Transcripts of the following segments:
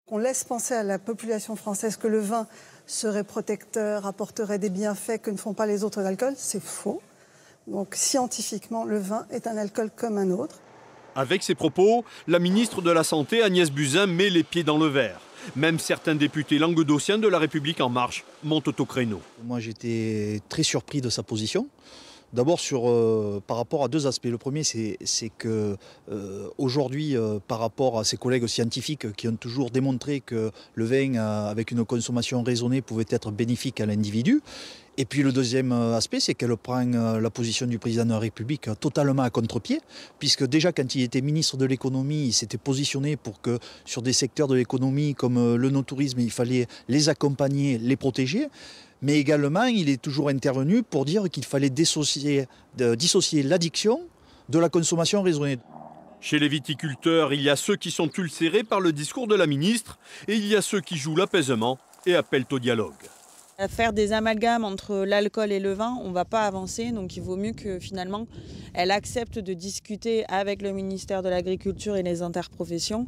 On laisse penser à la population française que le vin serait protecteur, apporterait des bienfaits que ne font pas les autres alcools. C'est faux. Donc scientifiquement, le vin est un alcool comme un autre. Avec ces propos, la ministre de la Santé, Agnès Buzyn, met les pieds dans le verre. Même certains députés languedociens de La République En Marche montent au créneau. Moi, j'étais très surpris de sa position. D'abord par rapport à deux aspects. Le premier, c'est que aujourd'hui, par rapport à ses collègues scientifiques qui ont toujours démontré que le vin avec une consommation raisonnée pouvait être bénéfique à l'individu. Et puis le deuxième aspect, c'est qu'elle prend la position du président de la République totalement à contre-pied, puisque déjà quand il était ministre de l'économie, il s'était positionné pour que sur des secteurs de l'économie comme le no-tourisme, il fallait les accompagner, les protéger. Mais également, il est toujours intervenu pour dire qu'il fallait dissocier l'addiction de la consommation raisonnée. Chez les viticulteurs, il y a ceux qui sont ulcérés par le discours de la ministre et il y a ceux qui jouent l'apaisement et appellent au dialogue. À faire des amalgames entre l'alcool et le vin, on ne va pas avancer. Donc il vaut mieux que finalement, elle accepte de discuter avec le ministère de l'Agriculture et les interprofessions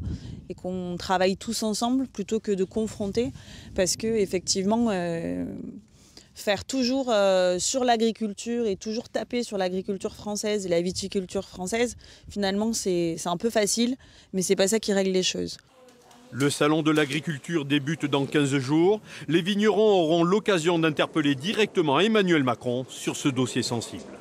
et qu'on travaille tous ensemble plutôt que de confronter. Parce que effectivement, faire toujours sur l'agriculture et toujours taper sur l'agriculture française et la viticulture française, finalement c'est un peu facile, mais c'est pas ça qui règle les choses. Le salon de l'agriculture débute dans 15 jours. Les vignerons auront l'occasion d'interpeller directement Emmanuel Macron sur ce dossier sensible.